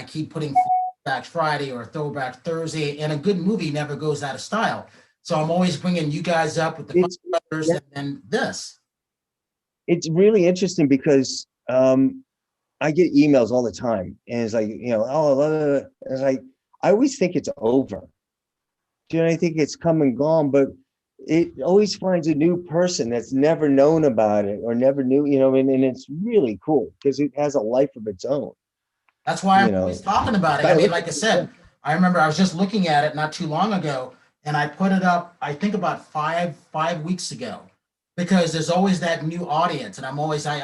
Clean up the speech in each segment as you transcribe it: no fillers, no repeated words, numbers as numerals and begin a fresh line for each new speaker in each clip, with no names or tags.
keep putting Throwback Friday or Throwback Thursday, and a good movie never goes out of style. So I'm always bringing you guys up with the Funk
It's
Brothers
yeah,
and then this.
it's really interesting because I get emails all the time, and it's like, oh, it's like I always think it's over. Do you know? I think it's come and gone, but it always finds a new person that's never known about it or never knew, and it's really cool because it has a life of its own.
That's why I'm always talking about it. I
Kind of
mean,
look
like I said, I remember I was just looking at it not too long ago, and I put it up, I think about five weeks ago, because there's always that new audience, and I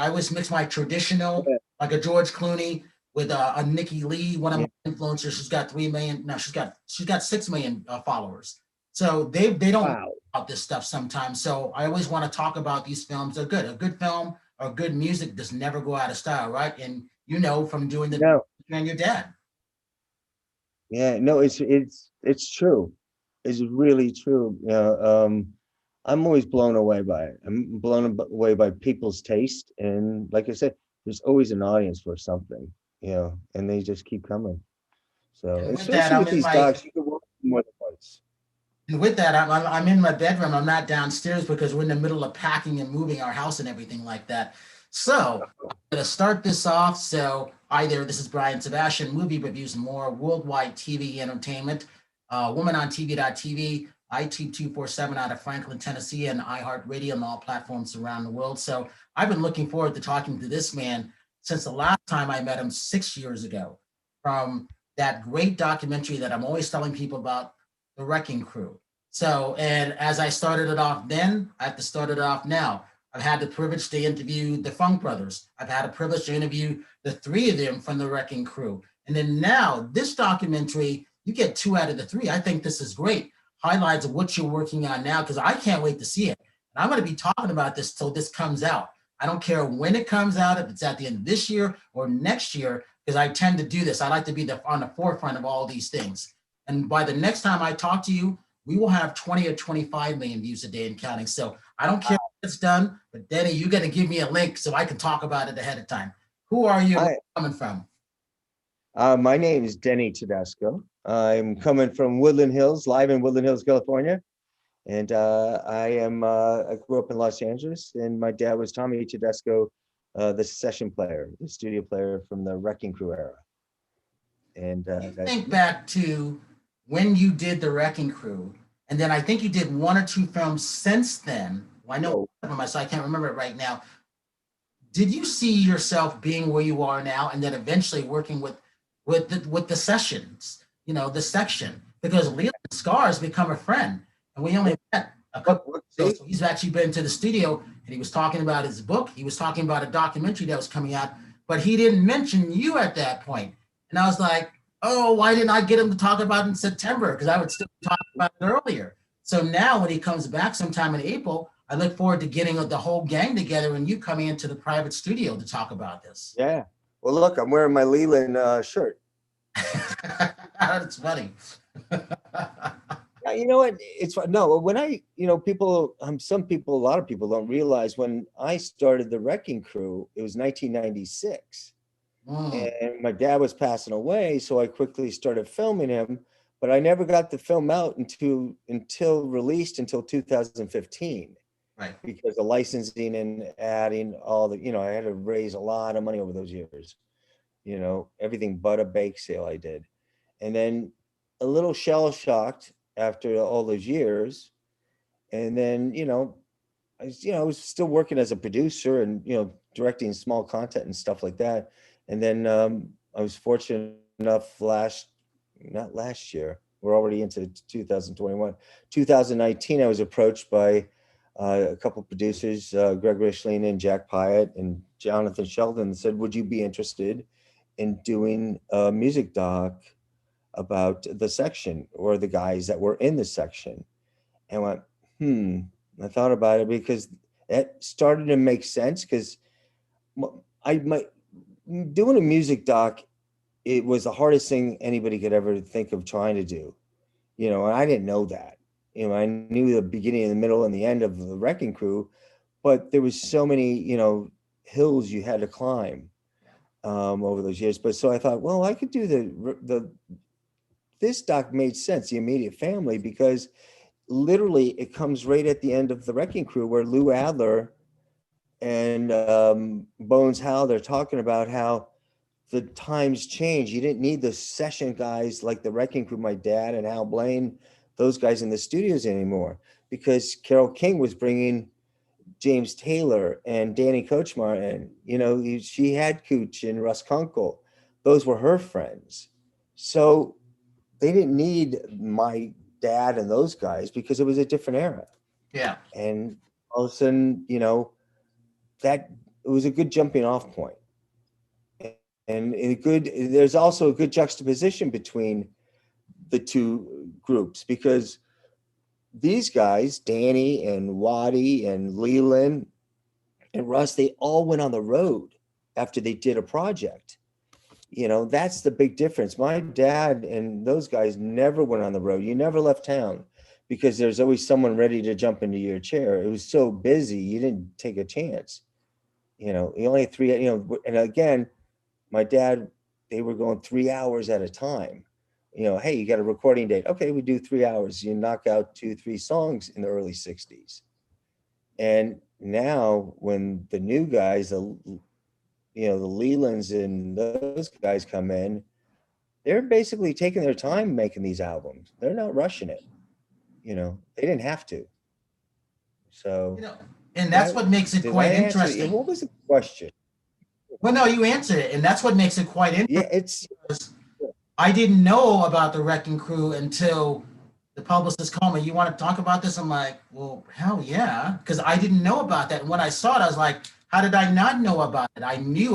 always mix my traditional, like a George Clooney, with a Nikki Lee, one of
yeah,
my influencers. She's got 3 million. No, she's got 6 million followers. So they don't know
wow.
about this stuff sometimes. So I always want to talk about these films. They're good. A good film or good music does never go out of style, right? And from doing the
No,
and your dad.
yeah, no, it's true. It's really true. I'm always blown away by it. I'm blown away by people's taste, and like I said, there's always an audience for something, and they just keep coming. So,
And with that,
especially with these dogs, you can watch them more than once.
I'm in my bedroom. I'm not downstairs because we're in the middle of packing and moving our house and everything like that. So I'm gonna start this off. So either this is Brian Sebastian, movie reviews and more, worldwide TV entertainment, woman on TV.tv, IT 247 out of Franklin, Tennessee, and iHeartRadio and all platforms around the world. So I've been looking forward to talking to this man since the last time I met him 6 years ago, from that great documentary that I'm always telling people about, The Wrecking Crew. So, and as I started it off then, I have to start it off now. I've had the privilege to interview the Funk Brothers. I've had a privilege to interview the three of them from the Wrecking Crew. And then now, this documentary, you get two out of the three. I think this is great. Highlights of what you're working on now, because I can't wait to see it. And I'm going to be talking about this till this comes out. I don't care when it comes out, if it's at the end of this year or next year, because I tend to do this. I like to be on the forefront of all these things. And by the next time I talk to you, we will have 20 or 25 million views a day and counting. So I don't care if it's done, but Denny, you got to give me a link so I can talk about it ahead of time. Who are you? Where are you coming from?
My name is Denny Tedesco. I'm coming from Woodland Hills, live in Woodland Hills, California. And I grew up in Los Angeles, and my dad was Tommy Tedesco, the session player, the studio player from the Wrecking Crew era. And
You think back to when you did the Wrecking Crew, and then I think you did one or two films since then. Well, I know one of them, so I can't remember it right now. Did you see yourself being where you are now, and then eventually working with the sessions, the section? Because Leland Scar has become a friend, and we only met a couple of weeks ago. So he's actually been to the studio, and he was talking about his book. He was talking about a documentary that was coming out, but he didn't mention you at that point. And I was like, oh, why didn't I get him to talk about it in September? Because I would still talk about it earlier. So now when he comes back sometime in April, I look forward to getting the whole gang together and you coming into the private studio to talk about this.
Yeah. Well, look, I'm wearing my Leland shirt.
That's funny.
You know what? It's no, when people, some people, a lot of people don't realize when I started the Wrecking Crew, it was 1996. And my dad was passing away, so I quickly started filming him, but I never got the film out until released until 2015.
Right.
Because the licensing and adding all I had to raise a lot of money over those years. Everything but a bake sale I did. And then a little shell shocked after all those years. And then, I was still working as a producer and, directing small content and stuff like that. And then I was fortunate enough not last year, we're already into 2021, 2019, I was approached by a couple of producers, Greg Richling and Jack Pyatt and Jonathan Sheldon, said, would you be interested in doing a music doc about the section or the guys that were in the section? And I went, I thought about it because it started to make sense because doing a music doc, it was the hardest thing anybody could ever think of trying to do, and I didn't know that. I knew the beginning and the middle and the end of the Wrecking Crew, but there was so many, hills you had to climb. over those years. But so I thought, well, I could do this doc made sense, the immediate family, because literally it comes right at the end of the Wrecking Crew where Lou Adler and Bones Howe, they're talking about how the times change. You didn't need the session guys like the Wrecking Crew, my dad and Hal Blaine, those guys in the studios anymore, because Carole King was bringing James Taylor and Danny Kochmar, and she had Cooch and Russ Kunkel. Those were her friends. So they didn't need my dad and those guys because it was a different era.
Yeah.
And all of a sudden, that it was a good jumping off point. And there's also a good juxtaposition between the two groups, because these guys, Danny and Waddy and Leland and Russ, they all went on the road after they did a project. That's the big difference. My dad and those guys never went on the road. You never left town because there's always someone ready to jump into your chair. It was so busy, you didn't take a chance. You only had three, and again, my dad, they were going 3 hours at a time. Hey, you got a recording date. Okay, we do 3 hours. You knock out 2-3 songs in the early 60s. And now when the new guys, the Lelands and those guys come in, they're basically taking their time making these albums. They're not rushing it. They didn't have to. So,
and that's what makes it quite interesting.
What was the question?
Well, no, you answered it, and that's what makes it quite interesting.
Yeah,
I didn't know about the Wrecking Crew until the publicist called me. You want to talk about this? I'm like, well, hell yeah, because I didn't know about that. And when I saw it, I was like, how did I not know about it? I knew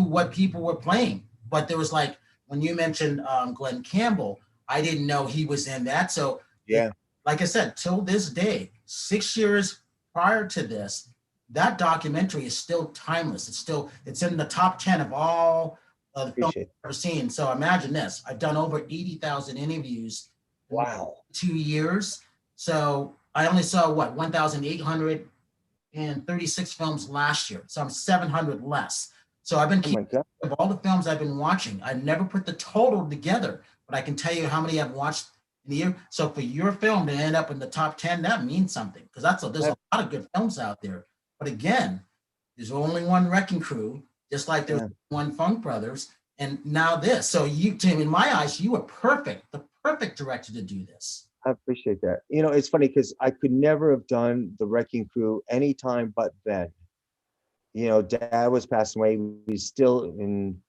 what people were playing, but there was like, when you mentioned Glenn Campbell, I didn't know he was in that. So
yeah,
like I said, till this day, 6 years prior to this, that documentary is still timeless. It's in the top 10 of all the films I've ever seen. So imagine this. I've done over 80,000 interviews.
Wow.
2 years. So I only saw 1,836 films last year. So I'm 700 less. So I've been keeping of all the films I've been watching. I never put the total together, but I can tell you how many I've watched in the year. So for your film to end up in the top 10, that means something, because there's a lot of good films out there. But again, there's only one Wrecking Crew, just like there's one Funk Brothers, and now this. So you, Tim, in my eyes, you were the perfect director to do this.
I appreciate that. It's funny because I could never have done the Wrecking Crew anytime but then. Dad was passing away. He was still in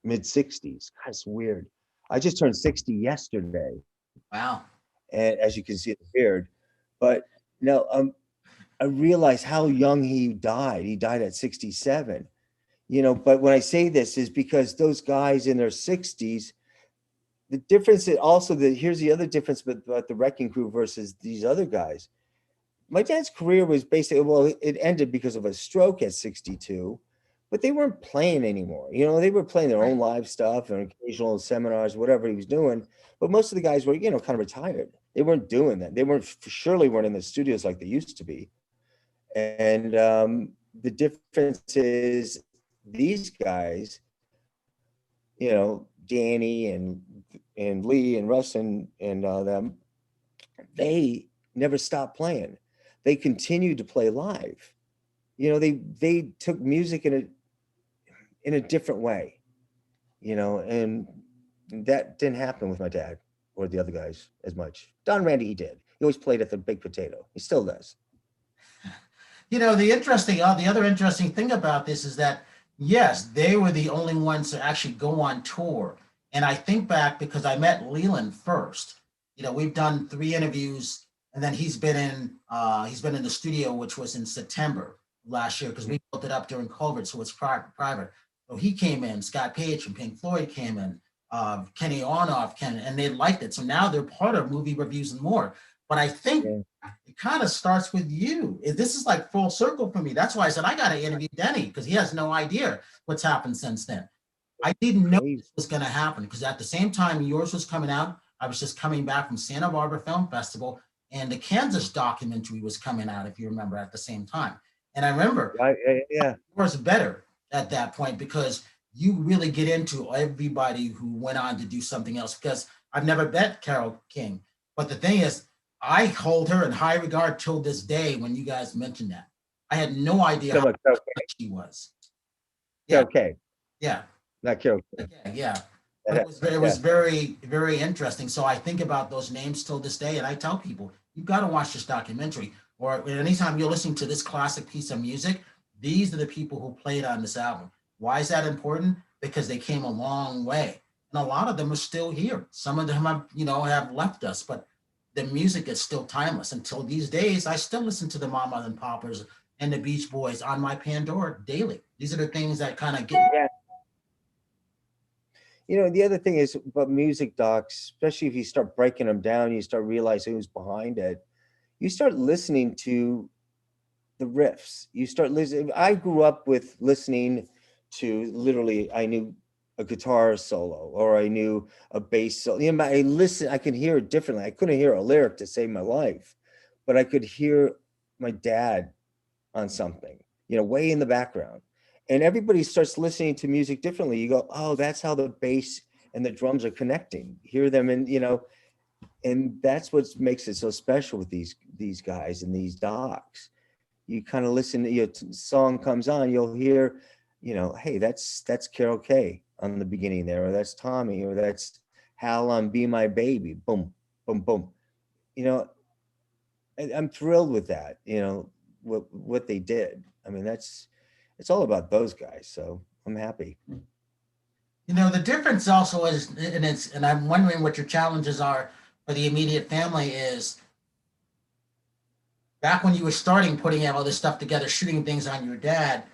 mid-60s. That's weird. I just turned 60 yesterday.
Wow.
And as you can see, the beard. But I realized how young he died. He died at 67. But when I say this is because those guys in their 60s, the difference is also that here's the other difference about the Wrecking Crew versus these other guys. My dad's career was basically, well, it ended because of a stroke at 62, but they weren't playing anymore. They were playing their own live stuff and occasional seminars, whatever he was doing. But most of the guys were, kind of retired. They weren't doing that. They surely weren't in the studios like they used to be. And the difference is these guys, Danny and Lee and Russ and them, they never stopped playing. They continued to play live. They took music in a different way, and that didn't happen with my dad or the other guys as much. Don Randy, he did. He always played at the Big Potato. He still does.
The other interesting thing about this is that, yes, they were the only ones to actually go on tour. And I think back because I met Leland first. We've done 3 interviews, and then he's been in the studio, which was in September last year, because we built it up during COVID, so it's private. So he came in, Scott Page from Pink Floyd came in, Kenny Aronoff came in, and they liked it. So now they're part of Movie Reviews and More. But I think it kind of starts with you. This is like full circle for me. That's why I said I got to interview Denny, because he has no idea what's happened since then. I didn't know this was going to happen, because at the same time yours was coming out, I was just coming back from Santa Barbara Film Festival, and the Kansas documentary was coming out, if you remember, at the same time. And I remember yours better. at that point because you really get into everybody who went on to do something else. Because I've never met Carole King, but the thing is, I hold her in high regard till this day. When you guys mentioned that, I had no idea how
Come on, Carol,
much she was. Yeah,
Carol K,
yeah.
not Carol K.
Okay, yeah. But it
Yeah.
was very, very interesting. So I think about those names till this day, and I tell people, you've got to watch this documentary. Or anytime you're listening to this classic piece of music, these are the people who played on this album. Why is that important? Because they came a long way. And a lot of them are still here. Some of them have, have left us, but the music is still timeless. Until these days, I still listen to the Mamas and Papas and the Beach Boys on my Pandora daily. These are the things that kind of get.
Yeah. The other thing is about music docs, especially if you start breaking them down, you start realizing who's behind it. You start listening to the riffs. You start listening. I grew up with listening to literally, I knew a guitar solo or I knew a bass solo. I could hear it differently. I couldn't hear a lyric to save my life, but I could hear my dad on something, way in the background. And everybody starts listening to music differently. You go, oh, that's how the bass and the drums are connecting. Hear them and that's what makes it so special with these guys and these docs. You kind of listen to your song comes on, you'll hear, hey, that's Carol K on the beginning there, or that's Tommy, or that's Hal on Be My Baby. Boom, boom, boom. I'm thrilled with that, what they did. I mean, it's all about those guys. So I'm happy.
The difference also is, and I'm wondering what your challenges are for the immediate family is back when you were starting putting all this stuff together, shooting things on your dad,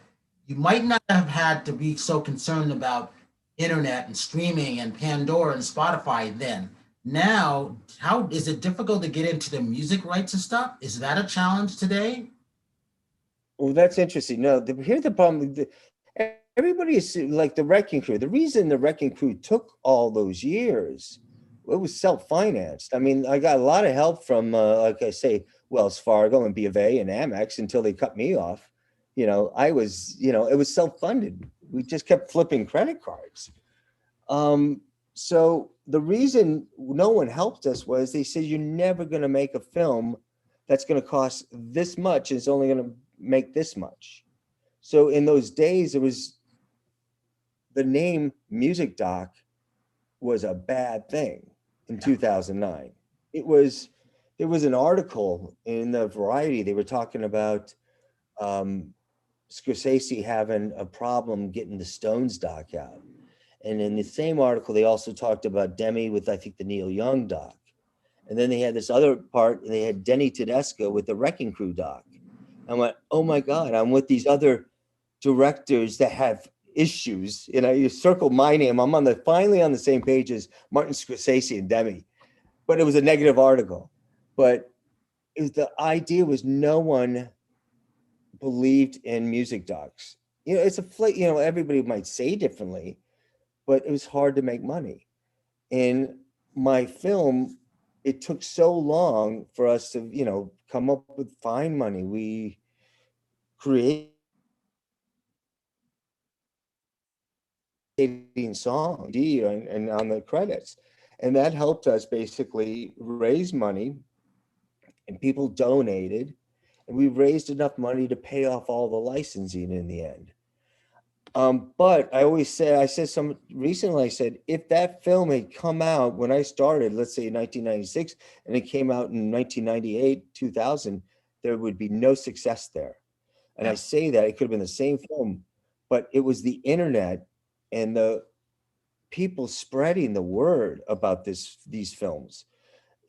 you might not have had to be so concerned about internet and streaming and Pandora and Spotify then. Now, how is it difficult to get into the music rights and stuff? Is that a challenge today?
Well, that's interesting. No, here's the problem. Everybody is like the Wrecking Crew. The reason the Wrecking Crew took all those years, it was self-financed. I mean, I got a lot of help from, like I say, Wells Fargo and B of A and Amex until they cut me off. I was, it was self-funded. We just kept flipping credit cards. So the reason no one helped us was they said, you're never going to make a film that's going to cost this much. It's only going to make this much. So in those days, it was the name music doc was a bad thing in 2009. There was an article in the Variety. They were talking about Scorsese having a problem getting the Stones doc out. And in the same article, they also talked about Demi with, I think, the Neil Young doc. And then they had this other part, and they had Denny Tedesco with the Wrecking Crew doc. I went, oh my God, I'm with these other directors that have issues. You circle my name. I'm finally on the same page as Martin Scorsese and Demi. But it was a negative article. But the idea was no one believed in music docs. It's everybody might say differently, but it was hard to make money. In my film, it took so long for us to, come up with find money. We created song and on the credits. And that helped us basically raise money, and people donated, and we raised enough money to pay off all the licensing in the end. But I said recently, I said, if that film had come out when I started, let's say in 1996, and it came out in 1998, 2000, there would be no success there. And I say that it could have been the same film, but it was the internet and the people spreading the word about these films.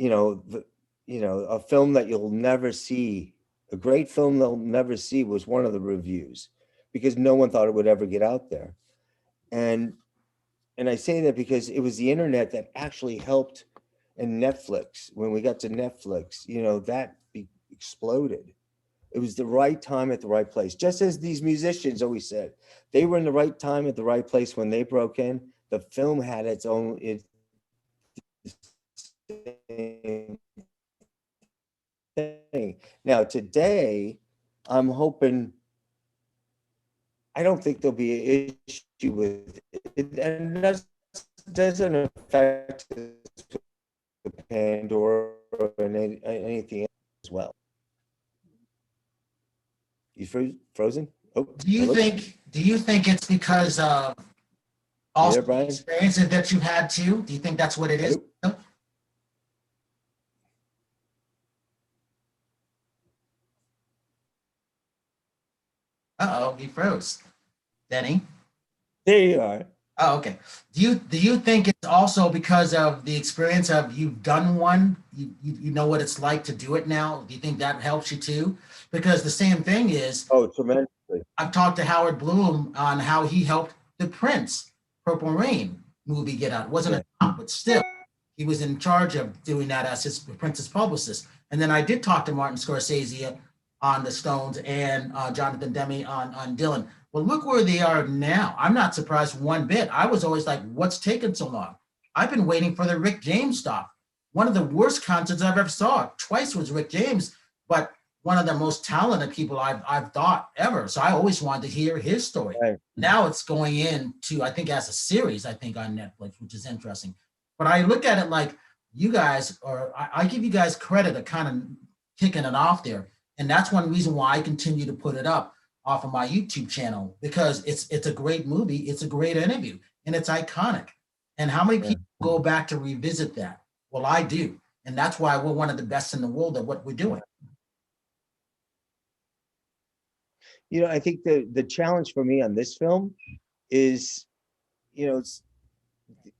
A film that you'll never see, a great film they'll never see was one of the reviews, because no one thought it would ever get out there. And I say that because it was the internet that actually helped. And Netflix, when we got to Netflix, that exploded. It was the right time at the right place. Just as these musicians always said, they were in the right time at the right place when they broke in. The film had its own thing. Now today, I'm hoping, I don't think there'll be an issue with it, and that doesn't affect the Pandora and anything else as well. You frozen? Oh,
Do you
hello?
think it's because of
You there,
also the
Brian?
experiences that you've had too? Do you think that's what it is?
Hello?
Uh-oh, he froze. Denny?
There you are.
Oh, okay. Do you think it's also because of the experience of you've done one, you know what it's like to do it now? Do you think that helps you too? Because the same thing is,
Oh, tremendously.
I've talked to Howard Bloom on how he helped the Prince Purple Rain movie get out. It wasn't
Yeah.
a top, but still, he was in charge of doing that as his Prince's publicist. And then I did talk to Martin Scorsese on the Stones and Jonathan Demme on Dylan. Well, look where they are now. I'm not surprised one bit. I was always like, what's taking so long? I've been waiting for the Rick James stuff. One of the worst concerts I've ever saw. Twice was Rick James, but one of the most talented people I've thought ever. So I always wanted to hear his story.
Right.
Now it's going into, I think, as a series, I think, on Netflix, which is interesting. But I look at it like you guys, or I give you guys credit of kind of kicking it off there. And that's one reason why I continue to put it up off of my YouTube channel, because it's a great movie, it's a great interview, and it's iconic. And how many
Yeah.
people go back to revisit that? Well, I do. And that's why we're one of the best in the world at what we're doing.
You know, I think the challenge for me on this film is, you know, it's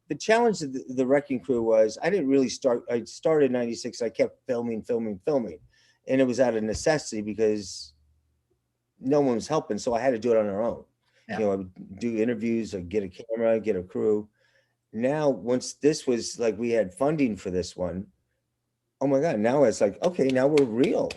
the challenge of the Wrecking Crew was I didn't really start. I started in '96. I kept filming, and it was out of necessity because no one was helping, so I had to do it on our own.
Yeah.
You know, I would do interviews, I'd get a camera, get a crew. Now, once this was like we had funding for this one, oh my God, now it's like, okay, now we're real.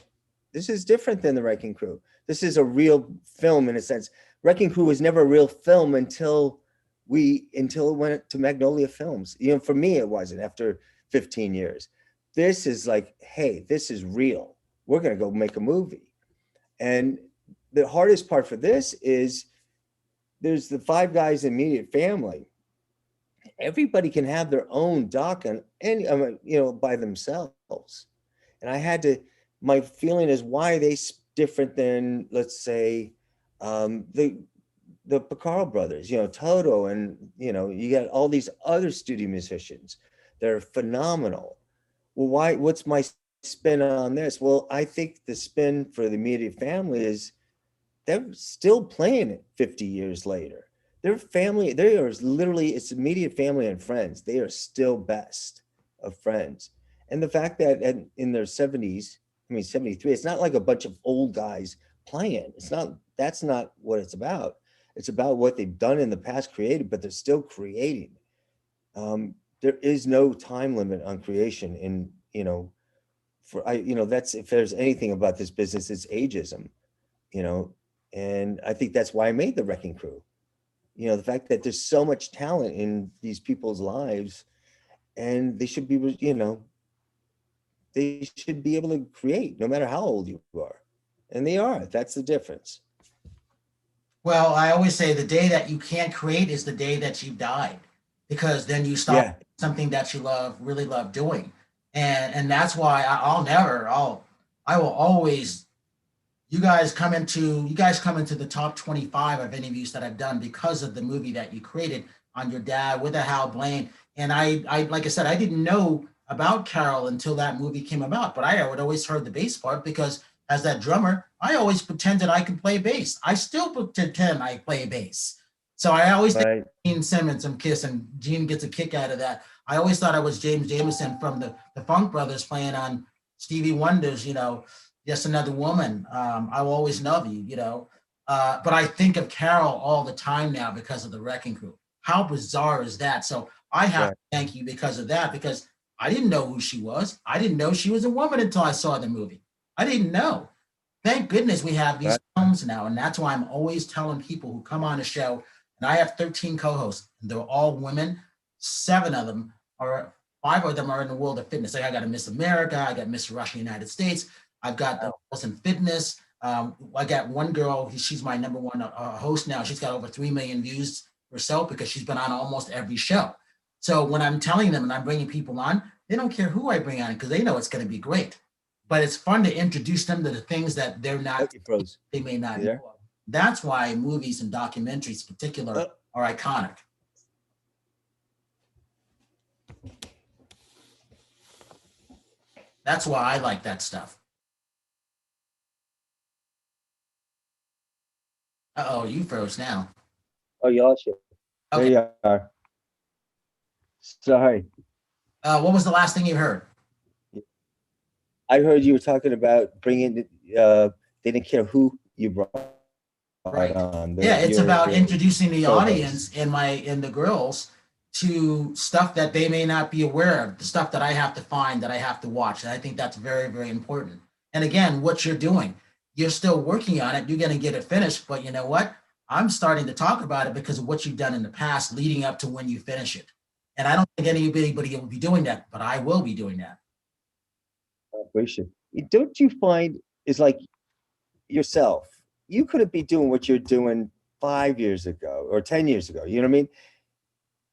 This is different than the Wrecking Crew. This is a real film in a sense. Wrecking Crew was never a real film until it went to Magnolia Films. You know, for me, it wasn't after 15 years. This is like, hey, this is real. We're going to go make a movie. And the hardest part for this is there's the five guys immediate family. Everybody can have their own doc and you know, by themselves. And I had to, my feeling is why are they different than, let's say, the Picaro brothers, you know, Toto, and, you know, you got all these other studio musicians that are phenomenal. Well, what's my spin on this? Well, I think the spin for the immediate family is they're still playing it 50 years later. Their family, they are literally, it's immediate family and friends. They are still best of friends. And the fact that in their 70s, I mean, 73, it's not like a bunch of old guys playing. It's not, that's not what it's about. It's about what they've done in the past, created, but they're still creating. There is no time limit on creation. And, you know, you know, that's, if there's anything about this business, it's ageism, you know, and I think that's why I made the Wrecking Crew. You know, the fact that there's so much talent in these people's lives, and they should be, you know, they should be able to create no matter how old you are. And they are. That's the difference.
Well, I always say the day that you can't create is the day that you died, because then you stop
Yeah.
something that you love, really love doing. And that's why I will always, you guys come into the top 25 of interviews that I've done because of the movie that you created on your dad with a Hal Blaine. And I like I said, I didn't know about Carol until that movie came about, but I would always heard the bass part because as that drummer, I always pretended I could play bass. I still pretend I play bass. So I always think
Right.
Gene Simmons and Kiss, and Gene gets a kick out of that. I always thought I was James Jamerson from the Funk Brothers playing on Stevie Wonder's, you know, Just Another Woman. I will always love you, you know. But I think of Carol all the time now because of the Wrecking Crew. How bizarre is that? So I have
Right.
to thank you because of that, because I didn't know who she was. I didn't know she was a woman until I saw the movie. I didn't know. Thank goodness we have these
Right.
films now. And that's why I'm always telling people who come on the show, and I have 13 co-hosts, and they're all women. 7 of them are, 5 of them are in the world of fitness. Like I got a Miss America, I got Miss Russian United States, I've got the Girls in Fitness, I got one girl, she's my number one host now. She's got over 3 million views herself because she's been on almost every show. So when I'm telling them and I'm bringing people on, they don't care who I bring on because they know it's going to be great. But it's fun to introduce them to the things that they're
Oh,
not,
you froze.
they may not
You
know
there?
of. That's why movies and documentaries in particular
Oh,
are iconic. That's why I like that stuff. Uh-oh, you froze now.
oh, you lost you. There
Okay.
you are. Sorry.
What was the last thing you heard?
I heard you were talking about bringing, they didn't care who you brought
Right.
on.
Yeah, it's about
Your
introducing the
co-host.
audience and the girls to stuff that they may not be aware of, the stuff that I have to find, that I have to watch. And I think that's very, very important. And again, what you're doing, you're still working on it. You're going to get it finished, but you know what? I'm starting to talk about it because of what you've done in the past leading up to when you finish it. And I don't think anybody will be doing that, but I will be doing that.
Operation. Don't you find it's like yourself? You couldn't be doing what you're doing 5 years ago or 10 years ago. You know what I mean?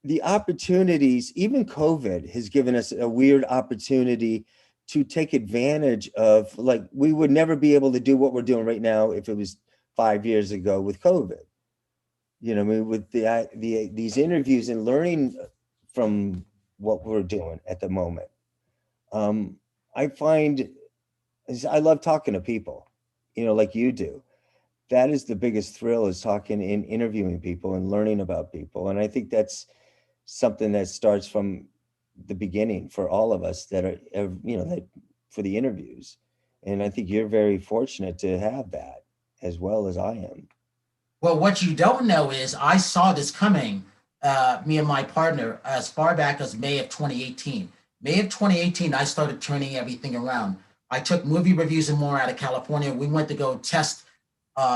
The opportunities, even COVID has given us a weird opportunity to take advantage of, like, we would never be able to do what we're doing right now if it was 5 years ago with COVID. You know, I mean, with these interviews and learning from what we're doing at the moment. Um, I find I love talking to people, you know, like you do. That is the biggest thrill, is talking and interviewing people and learning about people. And I think that's something that starts from the beginning for all of us that are, you know, that for the interviews. And I think you're very fortunate to have that as well as I am.
Well, what you don't know is I saw this coming, me and my partner, as far back as May of 2018. May of 2018, I started turning everything around. I took movie reviews and more out of California. We went to go test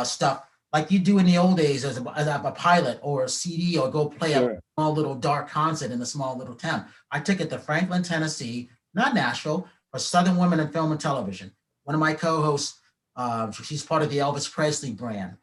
stuff like you do in the old days as a pilot or a CD, or go play a
Sure.
small little dark concert in a small little town. I took it to Franklin, Tennessee, not Nashville, but Southern Women in Film and Television. One of my co-hosts, she's part of the Elvis Presley brand,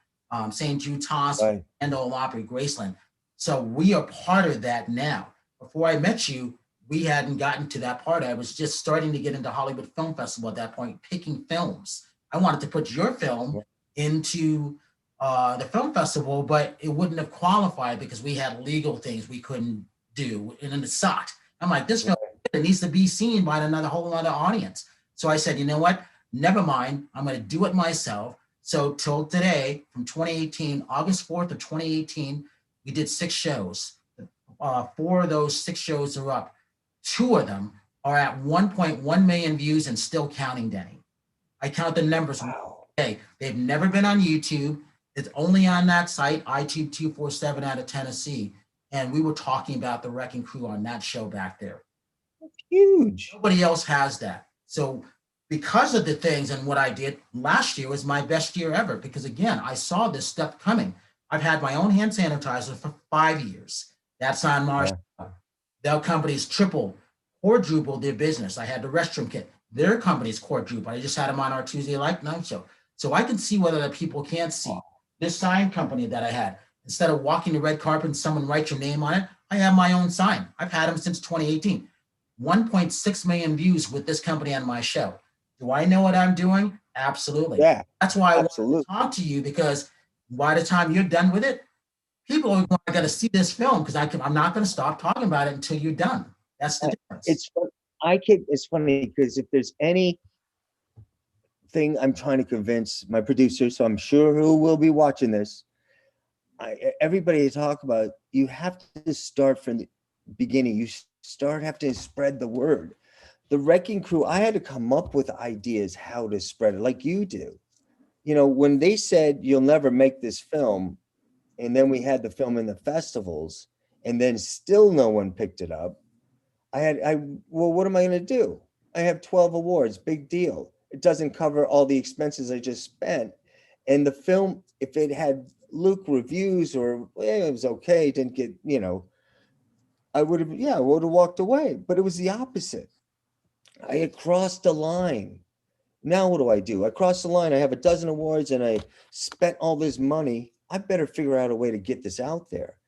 St. Jude Toss,
Right.
and Old Opry, Graceland. So we are part of that now. Before I met you, we hadn't gotten to that part. I was just starting to get into Hollywood Film Festival at that point, picking films. I wanted to put your film into the film festival, but it wouldn't have qualified because we had legal things we couldn't do, and then it sucked. I'm like, this film, it needs to be seen by another whole other audience. So I said, you know what? Never mind. I'm going to do it myself. So till today, from 2018, August 4th of 2018, we did 6 shows. 4 of those 6 shows are up. 2 of them are at 1.1 million views and still counting, Denny. I count the numbers.
Wow.
Okay, they've never been on YouTube. It's only on that site, iTube 247 out of Tennessee. And we were talking about the Wrecking Crew on that show back there.
Huge.
Nobody else has that. So because of the things and what I did, last year was my best year ever because, again, I saw this stuff coming. I've had my own hand sanitizer for 5 years. That's on Mars.
Yeah.
Their company's quadrupled their business. I had the restroom kit. Their company's quadrupled. I just had them on our Tuesday night show. So I can see what other people can't see. This sign company that I had, instead of walking the red carpet and someone writes your name on it, I have my own sign. I've had them since 2018. 1.6 million views with this company on my show. Do I know what I'm doing? Absolutely.
Yeah.
That's why I
Absolutely.
want to talk to you, because by the time you're done with it, people are going to see this film because I'm not going to stop talking about it until you're done. That's the difference.
It's funny because if there's any thing I'm trying to convince my producer, so I'm sure who will be watching this, everybody talk about, you have to start from the beginning. You have to spread the word. The Wrecking Crew, I had to come up with ideas how to spread it, like you do. You know, when they said you'll never make this film, and then we had the film in the festivals, and then still no one picked it up. Well, what am I going to do? I have 12 awards, big deal. It doesn't cover all the expenses I just spent. And the film, if it had Luke reviews or it was okay, didn't get, you know, I would have walked away. But it was the opposite. I had crossed the line. Now what do? I crossed the line. I have a dozen awards and I spent all this money. I better figure out a way to get this out there.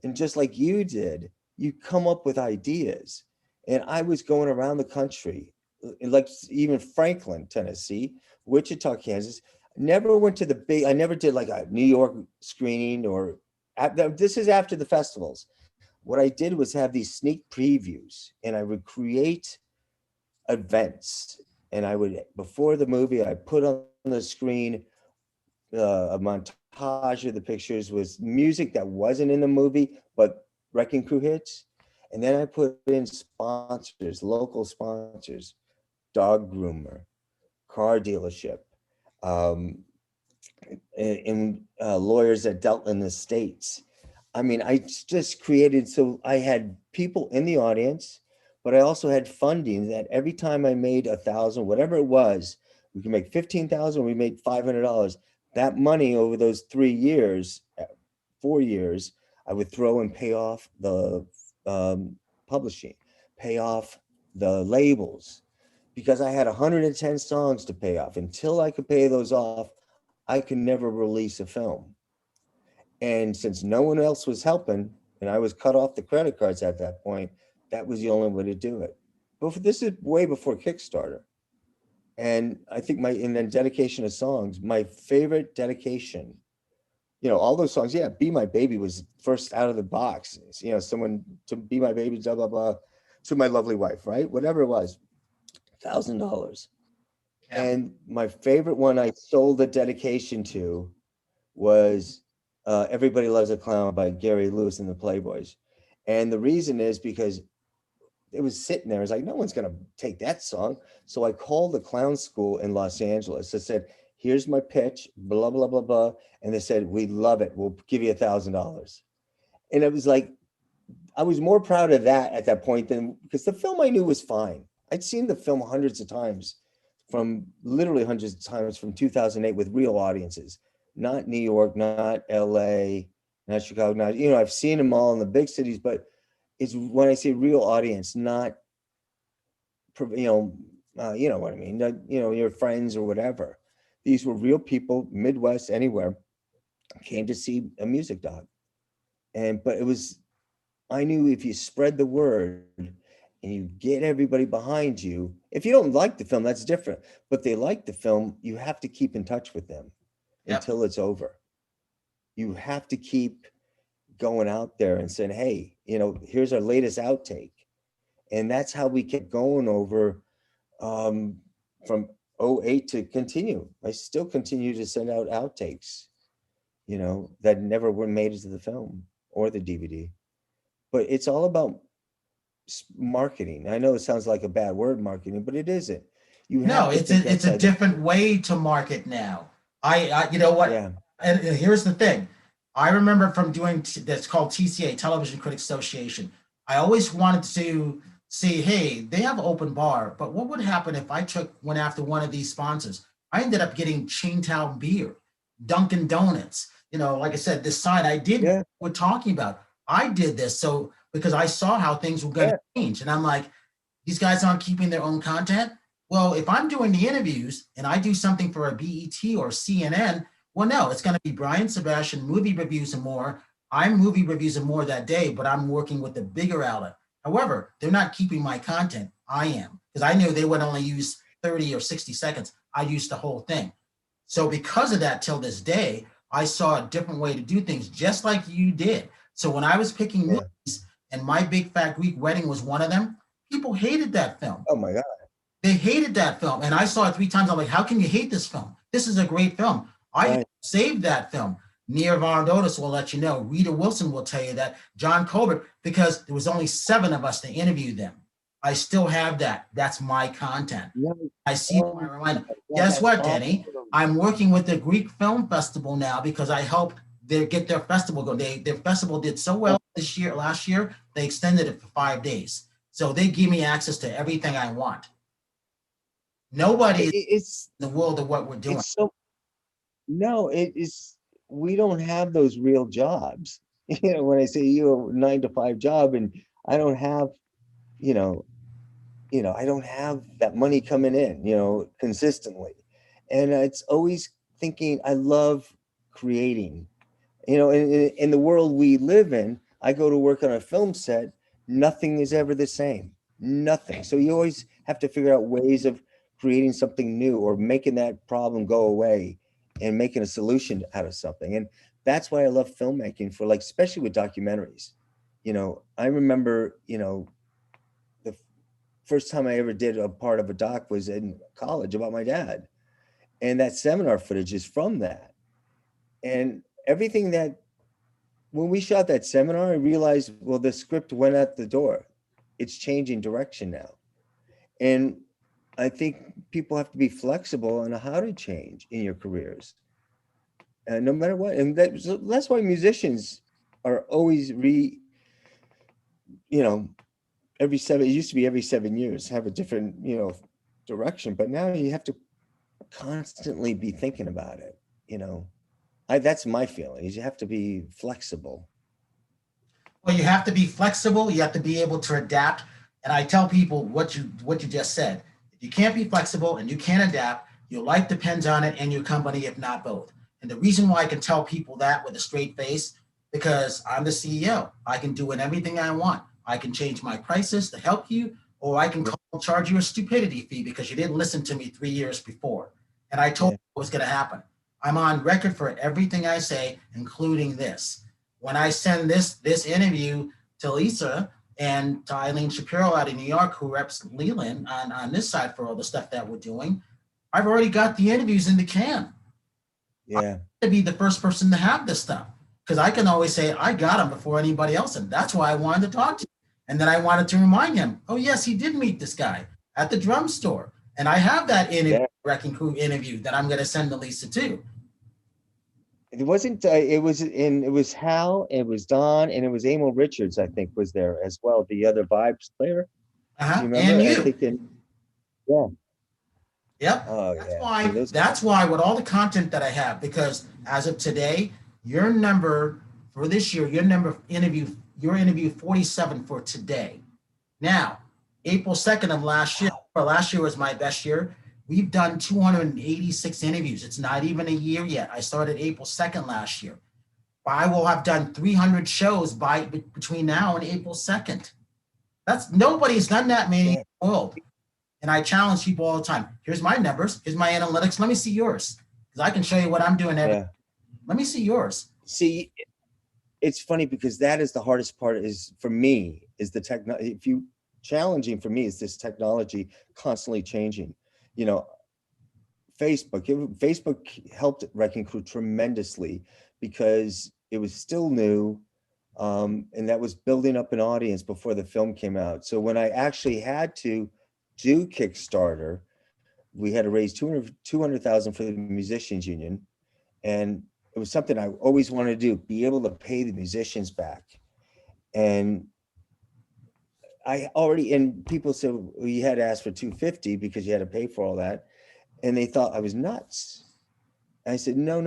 And just like you did, you come up with ideas. And I was going around the country, like even Franklin, Tennessee, Wichita, Kansas. Never went to the big, I never did like a New York screening or this is after the festivals. What I did was have these sneak previews and I would create events and I would before the movie I put on the screen a montage of the pictures was music that wasn't in the movie but Wrecking Crew hits, and then I put in sponsors, local sponsors, dog groomer, car dealership, um, and lawyers that dealt in the states. I mean, I just created, so I had people in the audience, but I also had funding that every time I made 1,000, whatever it was, we could make 15,000, we made $500. That money over those 3 years, 4 years, I would throw and pay off the publishing, pay off the labels, because I had 110 songs to pay off. Until I could pay those off, I could never release a film. And since no one else was helping, and I was cut off the credit cards at that point, that was the only way to do it. But this is way before Kickstarter. And I think and then dedication of songs, my favorite dedication, all those songs. Yeah, Be My Baby was first out of the box. Someone to be my baby, blah, blah, blah, to my lovely wife, right? Whatever it was, $1,000.
Yeah.
And my favorite one I sold the dedication to was Everybody Loves a Clown by Gary Lewis and the Playboys. And the reason is because it was sitting there. I was like, no one's going to take that song. So I called the clown school in Los Angeles. I said, here's my pitch, blah, blah, blah, blah. And they said, we love it. We'll give you $1,000. And it was like, I was more proud of that at that point than, because the film I knew was fine. I'd seen the film hundreds of times, from literally hundreds of times, from 2008 with real audiences, not New York, not LA, not Chicago, not, I've seen them all in the big cities, but it's when I say real audience, not, you know what I mean, your friends or whatever. These were real people, Midwest, anywhere, came to see a music dog. But it was, I knew if you spread the word and you get everybody behind you, if you don't like the film, that's different. But they like the film, you have to keep in touch with them until it's over. You have to keep going out there and saying, hey, here's our latest outtake. And that's how we kept going over from 08 to continue. I still continue to send out outtakes, that never were made into the film or the DVD. But it's all about marketing. I know it sounds like a bad word, marketing, but it isn't.
No, it's a different way to market now. You know what?
Yeah.
And here's the thing. I remember from doing that's called TCA, Television Critics Association. I always wanted to see, hey, they have open bar, but what would happen if I went after one of these sponsors? I ended up getting Chaintown Beer, Dunkin' Donuts. Like I said, this sign I did what we're talking about. I did this because I saw how things were going to change, and I'm like, these guys aren't keeping their own content. Well, if I'm doing the interviews and I do something for a BET or CNN, well, no, it's going to be Brian Sebastian, Movie Reviews and More. I'm Movie Reviews and More that day, but I'm working with the bigger outlet. However, they're not keeping my content. I am, because I knew they would only use 30 or 60 seconds. I used the whole thing. So because of that, till this day, I saw a different way to do things, just like you did. So when I was picking movies, and My Big Fat Greek Wedding was one of them, people hated that film.
Oh my God.
They hated that film. And I saw it 3 times. I'm like, how can you hate this film? This is a great film. I saved that film. Nia Vardotis will let you know. Rita Wilson will tell you that. John Colbert, because there was only 7 of us to interview them. I still have that. That's my content. I see my reminder. Guess what, Denny? I'm working with the Greek Film Festival now because I helped get their festival going. Their festival did so well last year, they extended it for 5 days. So they give me access to everything I want. Nobody is in the world of what we're doing.
No, it is. We don't have those real jobs. When I say 9 to 5 job, and I don't have, I don't have that money coming in, consistently. And it's always thinking, I love creating, in the world we live in. I go to work on a film set, nothing is ever the same, nothing. So you always have to figure out ways of creating something new or making that problem go away and making a solution out of something. And that's why I love filmmaking, for like, especially with documentaries. I remember, the first time I ever did a part of a doc was in college about my dad. And that seminar footage is from that. And everything that, when we shot that seminar, I realized, well, the script went out the door. It's changing direction now. And I think people have to be flexible on how to change in your careers. And no matter what. And that's why musicians are always you know, it used to be every 7 years, have a different, direction. But now you have to constantly be thinking about it. That's my feeling, is you have to be flexible.
Well, you have to be flexible. You have to be able to adapt. And I tell people what you just said. If you can't be flexible and you can't adapt, your life depends on it and your company, if not both. And the reason why I can tell people that with a straight face, because I'm the CEO. I can do everything I want. I can change my prices to help you, or I can charge you a stupidity fee because you didn't listen to me 3 years before. And I told you what was going to happen. I'm on record for everything I say, including this. When I send this interview to Lisa and to Eileen Shapiro out of New York, who reps Leland on this side for all the stuff that we're doing, I've already got the interviews in the can.
Yeah.
To be the first person to have this stuff, because I can always say I got him before anybody else, and that's why I wanted to talk to you. And then I wanted to remind him, oh yes, he did meet this guy at the drum store, and I have that interview, Wrecking Crew interview, that I'm going to send to Lisa too.
It wasn't. It was Hal. It was Don, and it was Emil Richards. I think was there as well. The other Vibes player. You remember?
And you.
I think yeah.
Yep.
Oh yeah.
That's why with all the content that I have, because as of today, your number for this year, your interview 47 for today. Now, April 2nd of last year, or last year was my best year. We've done 286 interviews. It's not even a year yet. I started April 2nd last year. I will have done 300 shows between now and April 2nd. Nobody's done that many in the world. And I challenge people all the time. Here's my numbers. Here's my analytics. Let me see yours, because I can show you what I'm doing every. Let me see yours.
See, it's funny because that is the hardest part. Is for me is the technology. Challenging for me is this technology constantly changing. Facebook helped Wrecking Crew tremendously because it was still new, and that was building up an audience before the film came out. So when I actually had to do Kickstarter, we had to raise 200,000 for the musicians union, and it was something I always wanted to do, be able to pay the musicians back. And people said, well, you had to ask for 250 because you had to pay for all that, and they thought I was nuts. I said, no.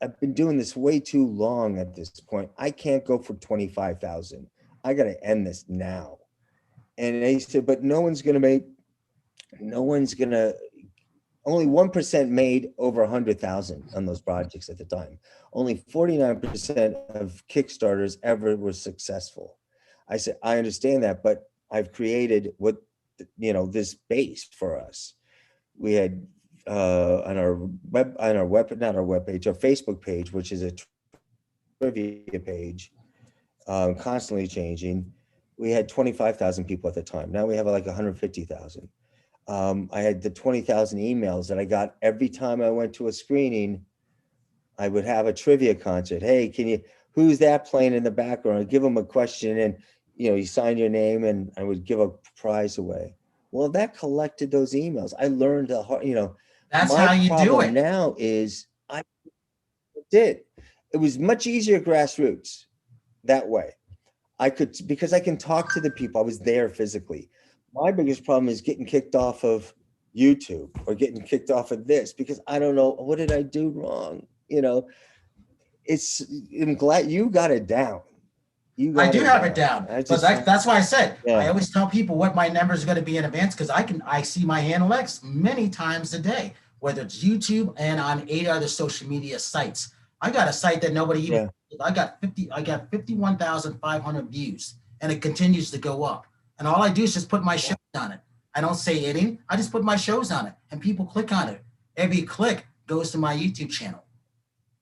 I've been doing this way too long at this point. I can't go for 25,000. I got to end this now. And they said, but only 1% made over 100,000 on those projects at the time. Only 49% of Kickstarters ever were successful. I said, I understand that, but I've created this base for us. We had on our Facebook page, which is a trivia page, constantly changing. We had 25,000 people at the time. Now we have like 150,000. I had the 20,000 emails that I got every time I went to a screening. I would have a trivia concert. Hey, who's that playing in the background? I'd give them a question, and you sign your name, and I would give a prize away. Well, that collected those emails. I learned
That's how you do it.
Now is I did. It was much easier grassroots that way. Because I can talk to the people. I was there physically. My biggest problem is getting kicked off of YouTube or getting kicked off of this because I don't know, what did I do wrong? I'm glad you got it down. You
I
got
do
it
have it
down.
down,
I
but
just,
that's why I said I
yeah,
always tell people what my numbers are going to be in advance because I see my analytics many times a day, whether it's YouTube and on 8 other social media sites. I got a site that nobody even
yeah.
I got 51,500 views, and it continues to go up. And all I do is just put my shows on it. I don't say anything. I just put my shows on it, and people click on it. Every click goes to my YouTube channel.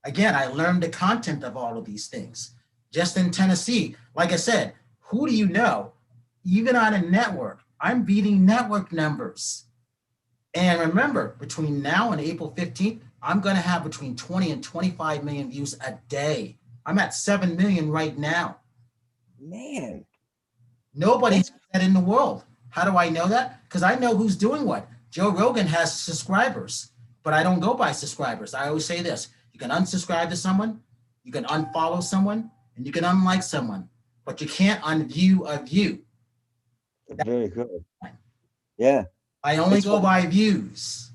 Again, I learned the content of all of these things. Just in Tennessee, like I said, who do you know? Even on a network, I'm beating network numbers. And remember, between now and April 15th, I'm going to have between 20 and 25 million views a day. I'm at 7 million right now.
Man,
Nobody has
that's
that in the world. How do I know that? Because I know who's doing what. Joe Rogan has subscribers, but I don't go by subscribers. I always say this: you can unsubscribe to someone, you can unfollow someone, and you can unlike someone, but you can't unview a view.
very good. Yeah,
I only
it's
go
fun.
by views.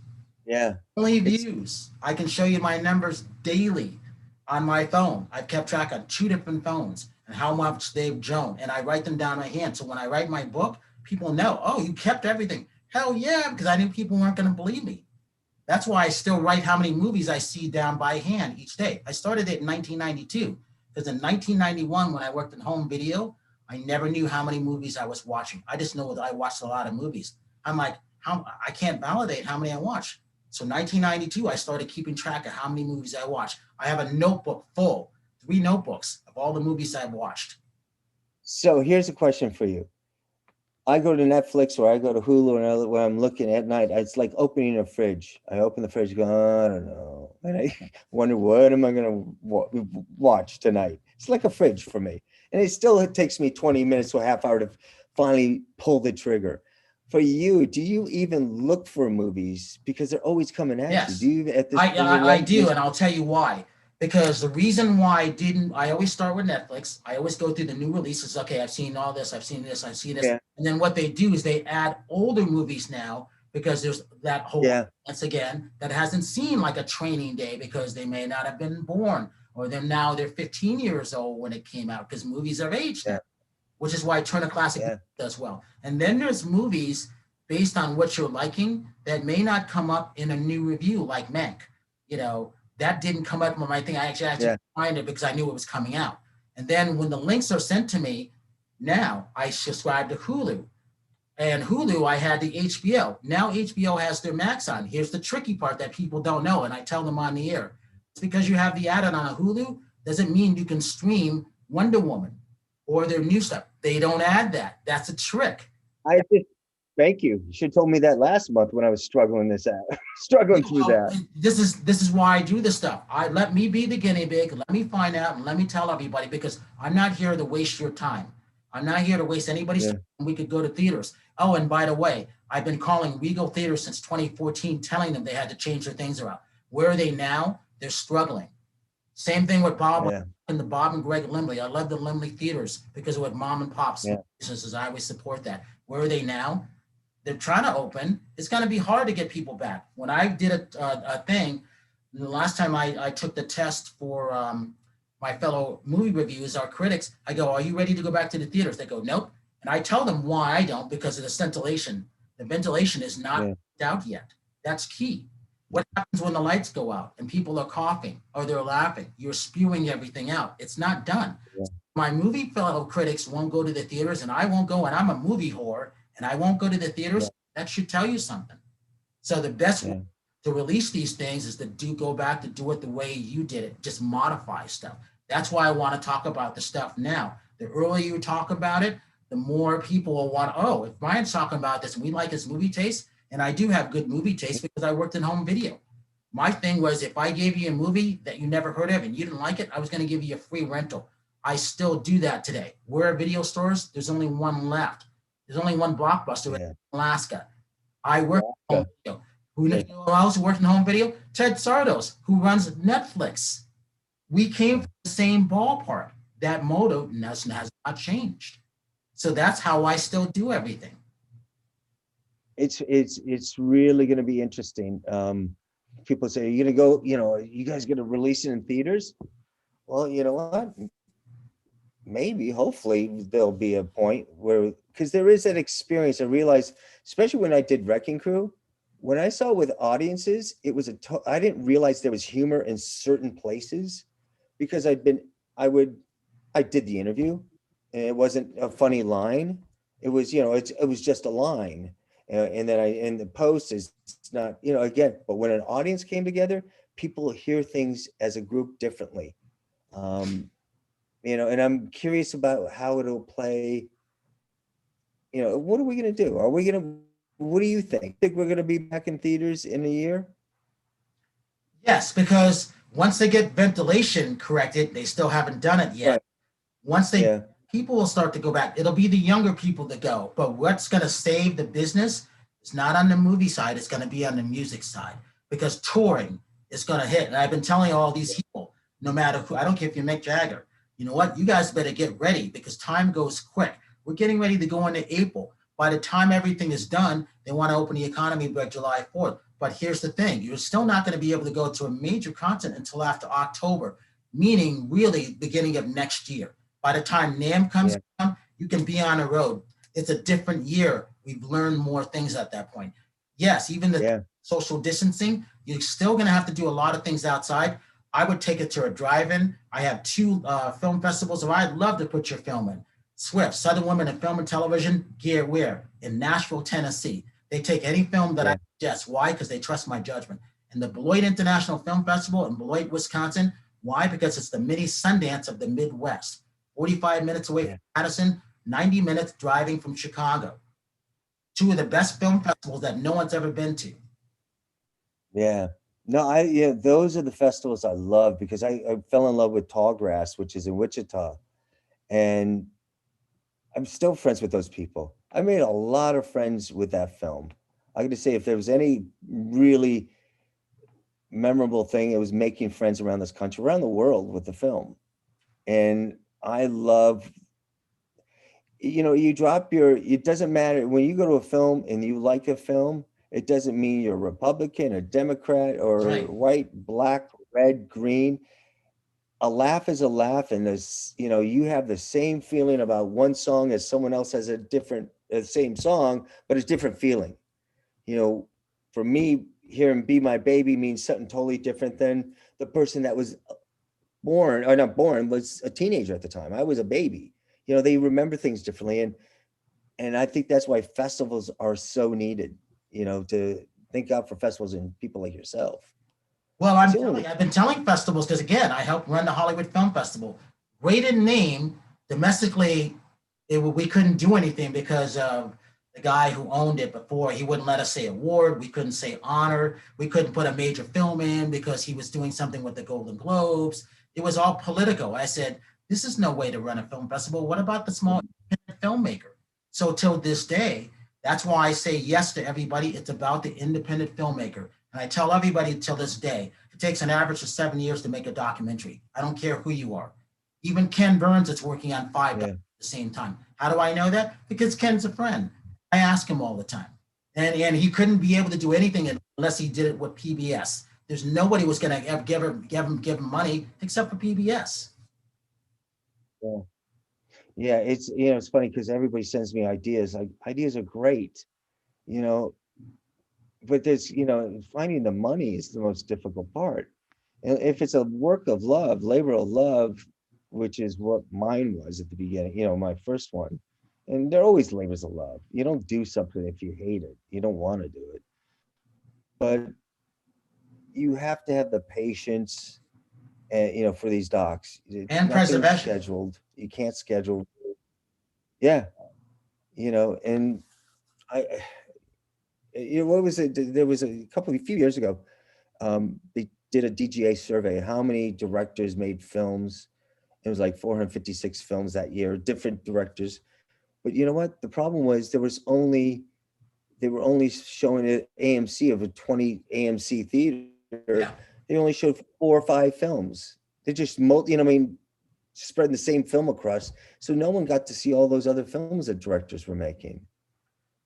Yeah,
Only
it's
views. I can show you my numbers daily on my phone. I've kept track on 2 different phones and how much they've grown. And I write them down by hand. So when I write my book, people know, oh, you kept everything. Hell yeah, because I knew people weren't going to believe me. That's why I still write how many movies I see down by hand each day. I started it in 1992 because in 1991, when I worked in home video, I never knew how many movies I was watching. I just know that I watched a lot of movies. I'm like, how I can't validate how many I watch. So 1992, I started keeping track of how many movies I watched. I have a notebook full, 3 notebooks of all the movies I've watched.
so here's a question for you. I go to Netflix or I go to Hulu and when I'm looking at night, it's like opening a fridge. I open the fridge, go, I don't know, and I wonder what am I going to watch tonight. It's like a fridge for me, and it takes me 20 minutes to a half hour to finally pull the trigger. For you, do you even look for movies because they're always coming at you? Do
Yes,
you at this
I,
is it
I
like
do, and I'll tell you why. Because the reason why I always start with Netflix. I always go through the new releases. Okay, I've seen all this, I've seen this, I've seen this.
yeah,
And then what they do is they add older movies now because there's that whole
yeah,
audience again that hasn't seen like a Training Day because they may not have been born or they're 15 years old when it came out because movies have aged now,
yeah,
which is why Turner Classic
yeah,
does well. And then there's movies based on what you're liking that may not come up in a new review, like Mank. You know, that didn't come up in my thing. I actually
yeah,
find it because I knew it was coming out. And then when the links are sent to me, now I subscribe to Hulu. And Hulu, I had the HBO. Now HBO has their Max on. Here's the tricky part that people don't know, and I tell them on the air. It's because you have the add-on on a Hulu doesn't mean you can stream Wonder Woman or their new stuff. They don't add that. That's a trick.
I just thank you. You should have told me that last month when I was struggling this out, struggling through
Well,
that.
this is why I do this stuff. I let me be the guinea pig. Let me find out and let me tell everybody because I'm not here to waste your time. I'm not here to waste anybody's
Yeah,
time. We could go to theaters. Oh, and by the way, I've been calling Regal Theaters since 2014, telling them they had to change their things around. Where are they now? They're struggling. Same thing with Bob
yeah,
and the Bob and Greg Limley. I love the Limley theaters because of what mom and pops
yeah,
businesses. I always support that. Where are they now? They're trying to open. It's going to be hard to get people back. When I did a thing, the last time I took the test for my fellow movie reviews, our critics, I go, are you ready to go back to the theaters? They go, nope. And I tell them why I don't, because of the ventilation. The ventilation is not
yeah,
out yet. That's key. What happens when the lights go out and people are coughing or they're laughing? You're spewing everything out. It's not done.
yeah,
My movie fellow critics won't go to the theaters and I won't go, and I'm a movie whore and I won't go to the
yeah,
theaters. That should tell you something. So the best way
yeah,
to release these things is to go back to do it the way you did it, just modify stuff. That's why I want to talk about the stuff now. The earlier you talk about it, the more people will want, oh, if Brian's talking about this and we like his movie taste, and I do have good movie taste because I worked in home video. My thing was if I gave you a movie that you never heard of and you didn't like it, I was going to give you a free rental. I still do that today. Where are video stores? There's only one left. There's only one Blockbuster in
yeah.
Alaska. I work in home
Okay.
video. Who else worked in home video? Ted Sardos, who runs Netflix. We came from the same ballpark. That motto has not changed. So that's how I still do everything.
It's really going to be interesting. People say, are you going to go, you guys going to release it in theaters? Well, you know what? maybe, hopefully, there'll be a point where, because there is that experience. I realized, especially when I did Wrecking Crew, when I saw with audiences, it was I didn't realize there was humor in certain places because I did the interview and it wasn't a funny line. It was, it was just a line. And then in the post is it's not, again, but when an audience came together, people hear things as a group differently. Um, and I'm curious about how it'll play. What are we going to do? What do you think? Think we're going to be back in theaters in a year?
Yes, because once they get ventilation corrected, they still haven't done it yet.
Right.
Once they,
Yeah.
people will start to go back. It'll be the younger people that go. But what's going to save the business is not on the movie side. It's going to be on the music side because touring is going to hit. And I've been telling all these people, no matter who, I don't care if you're Mick Jagger, you know what? You guys better get ready because time goes quick. We're getting ready to go into April. By the time everything is done, they want to open the economy by July 4th. But here's the thing, you're still not going to be able to go to a major concert until after October, meaning really beginning of next year. By the time NAMM comes around, you can be on the road. It's a different year. We've learned more things at that point. Yes, even the social distancing, you're still going to have to do a lot of things outside. I would take it to a drive-in. I have two film festivals where I'd love to put your film in. Swift, Southern Women in Film and Television, Gear Where in Nashville, Tennessee. They take any film that I suggest. Why? Because they trust my judgment. And the Beloit International Film Festival in Beloit, Wisconsin. Why? Because it's the mini Sundance of the Midwest. 45 minutes away from Madison, 90 minutes driving from Chicago. Two of the best film festivals that no one's ever been to.
Yeah. No, those are the festivals I love because I fell in love with Tallgrass, which is in Wichita. And I'm still friends with those people. I made a lot of friends with that film. I got to say, if there was any really memorable thing, it was making friends around this country, around the world with the film. And I love, it doesn't matter when you go to a film and you like a film, it doesn't mean you're a Republican or Democrat or white, black, red, green. A laugh is a laugh, and you have the same feeling about one song as someone else has same song, but it's different feeling. For me, hearing "Be My Baby" means something totally different than the person that was born, or not born, was a teenager at the time. I was a baby. They remember things differently, and I think that's why festivals are so needed. To think out for festivals and people like yourself.
Well, I've been telling festivals because again, I helped run the Hollywood Film Festival. Great in name, domestically, we couldn't do anything because of the guy who owned it before. He wouldn't let us say award. We couldn't say honor. We couldn't put a major film in because he was doing something with the Golden Globes. It was all political. I said, this is no way to run a film festival. What about the small filmmaker? So till this day, that's why I say yes to everybody. It's about the independent filmmaker. And I tell everybody till this day, it takes an average of 7 years to make a documentary. I don't care who you are. Even Ken Burns is working on 5 at the same time. How do I know that? Because Ken's a friend. I ask him all the time. And he couldn't be able to do anything unless he did it with PBS. There's nobody was going to ever give him money except for PBS.
Yeah, it's funny because everybody sends me ideas. Like ideas are great, but there's finding the money is the most difficult part. And if it's a work of love, labor of love, which is what mine was at the beginning, my first one, and they're always labors of love. You don't do something if you hate it. You don't want to do it, but you have to have the patience, and for these docs,
and preservation
scheduled. You can't schedule. Yeah, and I, what was it? There was a few years ago, they did a DGA survey. How many directors made films? It was like 456 films that year, different directors. But you know what? The problem was they were only showing it AMC of a 20 AMC theater.
Yeah.
They only showed 4 or 5 films. They just, spreading the same film across. So no one got to see all those other films that directors were making.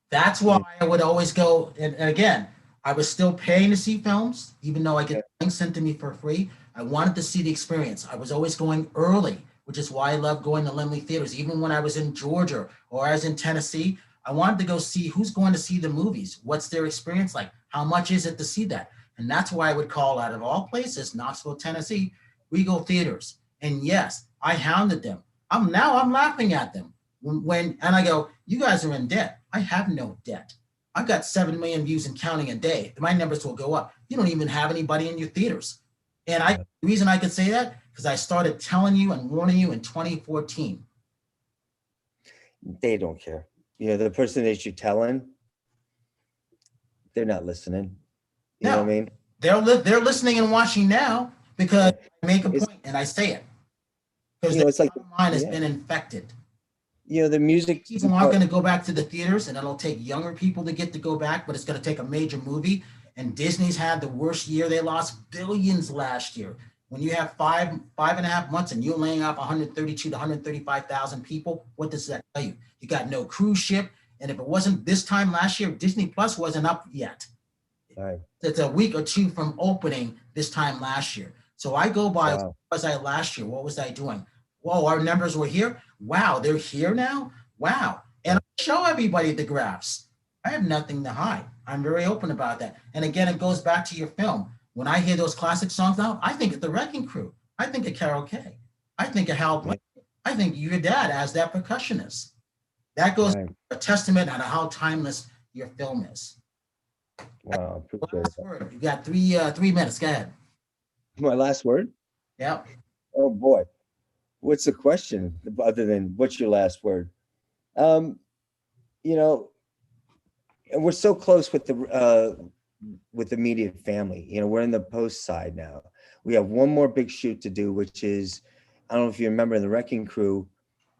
That's why I would always go, and again, I was still paying to see films, even though I get things sent to me for free. I wanted to see the experience. I was always going early which is why I love going to Lemley theaters. Even when I was in Georgia or I was in Tennessee, I wanted to go see who's going to see the movies. What's their experience like? How much is it to see that? And that's why I would call, out of all places, Knoxville, Tennessee, Regal Theaters. And yes, I hounded them. I'm laughing at them and I go, you guys are in debt. I have no debt. I've got 7 million views and counting a day. My numbers will go up. You don't even have anybody in your theaters. And the reason I can say that, because I started telling you and warning you in 2014.
They don't care. The person that you're telling, they're not listening. You know what I mean?
They're listening and watching now because I make a point and I say it. Because
it's like
mind has been infected.
The music.
People aren't going to go back to the theaters, and it'll take younger people to get to go back, but it's going to take a major movie. And Disney's had the worst year. They lost billions last year. When you have 5.5 months and you're laying off 132 to 135,000 people, what does that tell you? You got no cruise ship. And if it wasn't this time last year, Disney Plus wasn't up yet.
Right.
It's a week or two from opening this time last year. So I go by, what was I last year? What was I doing? Whoa, our numbers were here. Wow, they're here now. Wow. And I show everybody the graphs. I have nothing to hide. I'm very open about that. And again, it goes back to your film. When I hear those classic songs now, I think of the Wrecking Crew. I think of Carol Kay. I think of Hal Blaine. I think your dad as that percussionist. That goes a testament on how timeless your film is.
Wow,
last word. You got 3 minutes. Go ahead.
My last word?
Yeah.
Oh boy. What's the question other than what's your last word? And we're so close with the immediate family. We're in the post side now. We have one more big shoot to do, which is, I don't know if you remember in the Wrecking Crew,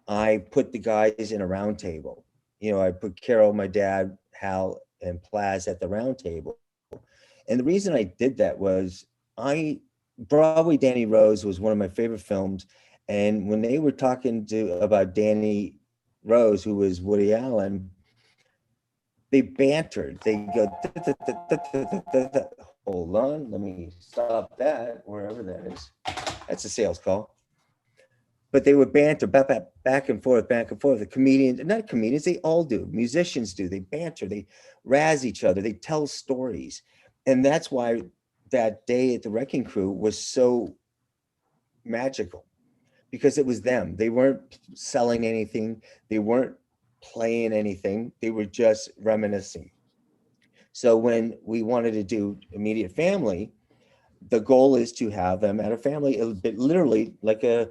I put the guys in a round table. I put Carol, my dad, Hal, and Plaz at the round table. And the reason I did that was Broadway Danny Rose was one of my favorite films. And when they were talking about Danny Rose, who was Woody Allen, they bantered. They go, hold on, let me stop that, wherever that is. That's a sales call. But they would banter back and forth. The comedians, not comedians, they all do. Musicians do. They banter. They razz each other. They tell stories. And that's why that day at the Wrecking Crew was so magical, because it was them. They weren't selling anything. They weren't playing anything. They were just reminiscing. So when we wanted to do immediate family, the goal is to have them at a family, literally like a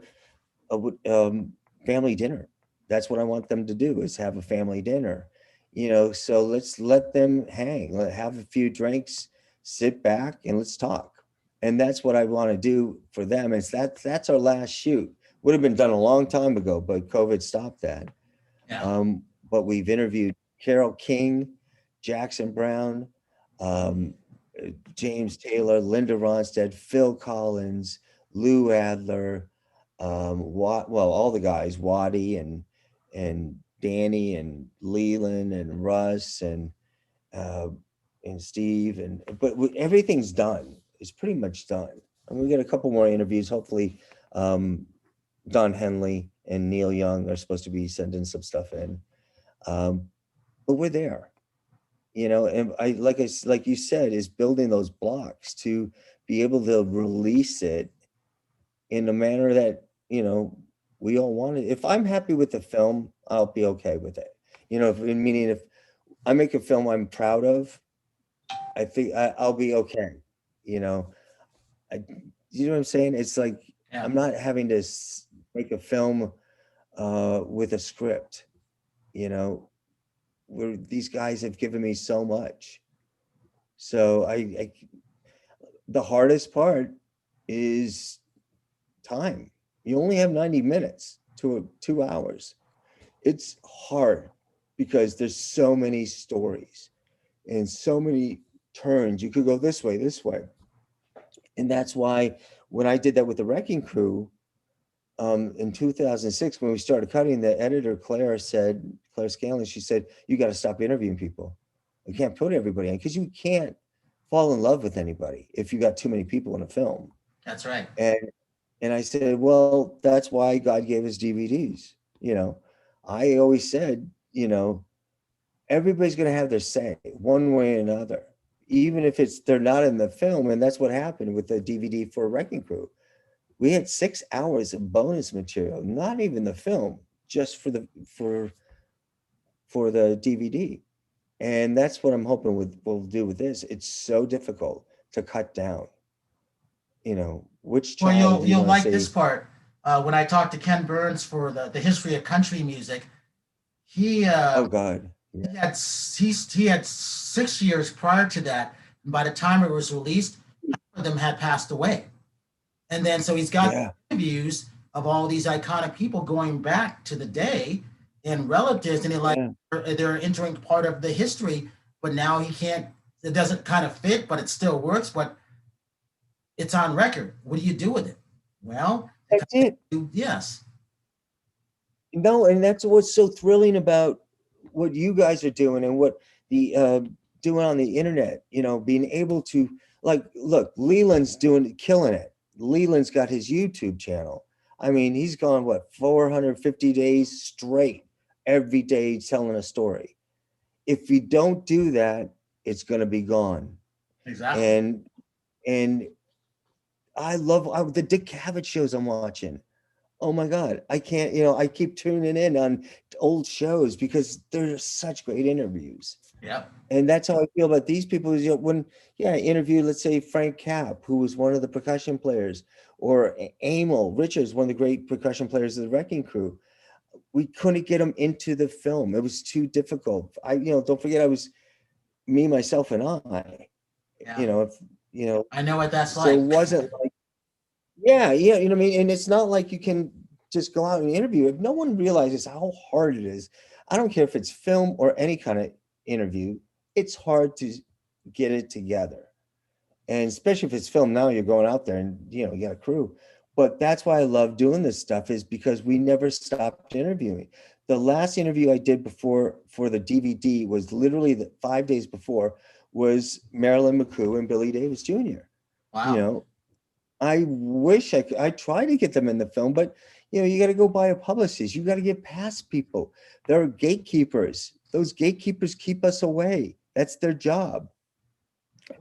family dinner. That's what I want them to do, is have a family dinner. So let's let them hang, have a few drinks, sit back, and let's talk. And that's what I want to do for them. That's our last shoot. Would have been done a long time ago, but COVID stopped that.
Yeah.
But we've interviewed Carole King, Jackson Brown, James Taylor, Linda Ronstadt, Phil Collins, Lou Adler, all the guys, Waddy and Danny and Leland and Russ and Steve, but everything's done. It's pretty much done. And we got a couple more interviews. Hopefully, Don Henley and Neil Young are supposed to be sending some stuff in, but we're there. And like you said, is building those blocks to be able to release it in a manner that we all want it. If I'm happy with the film, I'll be okay with it. Meaning if I make a film I'm proud of, I think I'll be okay. You know what I'm saying? It's like, I'm not having to make a film with a script, where these guys have given me so much. So the hardest part is time. You only have 90 minutes to 2 hours. It's hard because there's so many stories and so many turns. You could go this way. And that's why when I did that with the Wrecking Crew, in 2006, when we started cutting, the editor, Claire Scanlon, she said, you got to stop interviewing people. You can't put everybody in, because you can't fall in love with anybody if you got too many people in a film.
That's right.
And And I said, well, that's why God gave us DVDs. You know, I always said, everybody's going to have their say one way or another, even if they're not in the film. And that's what happened with the DVD for Wrecking Crew. We had 6 hours of bonus material, not even the film, just for the DVD. And that's what I'm hoping we'll do with this. It's so difficult to cut down. Which
Well,
child
you'll
do you
you'll
want to
like this
save?
part. When I talked to Ken Burns for the history of country music, he
Oh God. Yeah.
he had 6 years prior to that. And by the time it was released, half of them had passed away. And then so he's got
Yeah.
interviews of all these iconic people going back to the day and relatives, and
Yeah.
they're entering part of the history, but now he can't. It doesn't kind of fit, but it still works. But it's on record. What do you do with it? Well,
That's it.
yes,
No, and that's what's so thrilling about what you guys are doing and what the doing on the internet. Being able to, like, look, Leland's killing it. Leland's got his YouTube channel. I mean, he's gone what 450 days straight, every day telling a story. If you don't do that, it's going to be gone.
exactly.
And I love the Dick Cavett shows I'm watching. Oh my God, I can't, I keep tuning in on old shows because they're such great interviews.
Yep.
And that's how I feel about these people is, I interviewed, let's say, Frank Capp, who was one of the percussion players, or Emil Richards, one of the great percussion players of the Wrecking Crew. We couldn't get them into the film. It was too difficult. Don't forget, I was me, myself, and I,
Yeah.
if,
I know what that's
so it
like.
wasn't like, yeah, you know what I mean? And it's not like you can just go out and interview. If no one realizes how hard it is, I don't care if it's film or any kind of interview, it's hard to get it together. And especially if it's film now, you're going out there and you got a crew. But that's why I love doing this stuff, is because we never stopped interviewing. The last interview I did before for the DVD was literally the 5 days before, was Marilyn McCoo and Billy Davis Jr. You
Wow.
know, I wish I try to get them in the film, but you got to go by a publicist. You got to get past people. There are gatekeepers. Those gatekeepers keep us away. That's their job.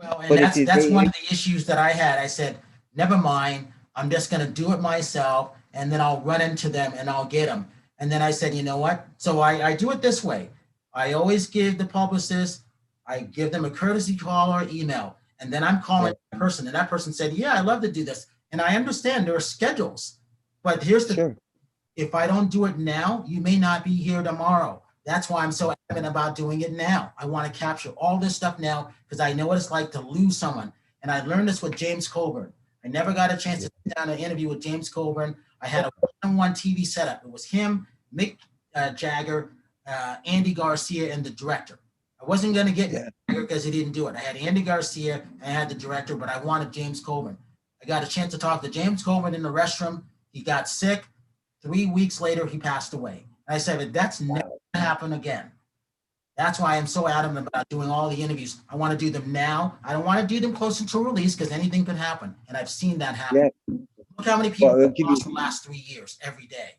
Well, and
But if
that's one of the issues that I had. I said, never mind. I'm just going to do it myself, and then I'll run into them and I'll get them. And then I said, you know what? So I do it this way. I always give the publicist, I give them a courtesy call or email, and then I'm calling that person, and that person said, yeah, I'd love to do this. And I understand there are schedules, but here's the,
sure,
if I don't do it now, you may not be here tomorrow. That's why I'm so adamant about doing it now. I want to capture all this stuff now because I know what it's like to lose someone. And I learned this with James Coburn. I never got a chance to sit down and interview with James Coburn. I had a one-on-one TV setup. It was him, Mick Jagger, Andy Garcia, and the director. I wasn't going to get
yeah,
Jagger because he didn't do it. I had Andy Garcia and I had the director, but I wanted James Coburn. I got a chance to talk to James Coburn in the restroom. He got sick. 3 weeks later, he passed away. And I said, that's never going to happen again. That's why I'm so adamant about doing all the interviews. I want to do them now. I don't want to do them closer to release because anything could happen. And I've seen that happen.
yeah.
Look how many people
Well,
have
they'll give
lost
you.
the last 3 years every day.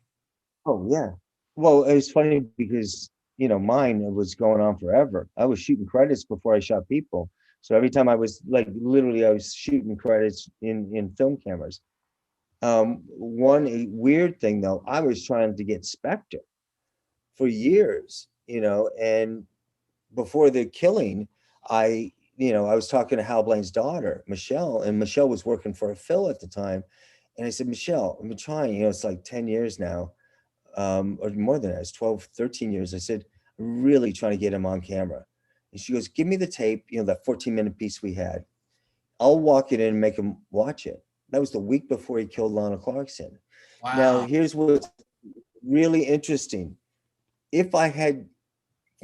Oh yeah. Well, it was funny because mine was going on forever. I was shooting credits before I shot people. So every time I was like, literally, I was shooting credits in film cameras. One weird thing though, I was trying to get Spectre for years, and before the killing, I was talking to Hal Blaine's daughter, Michelle, and Michelle was working for Phil at the time. And I said, Michelle, I've been trying, it's like 10 years now, or more than that, it's 12, 13 years. I said, I'm really trying to get him on camera. And she goes, give me the tape, that 14-minute piece we had. I'll walk it in and make him watch it. That was the week before he killed Lana Clarkson. Now,
Wow.
here's what's really interesting. If I had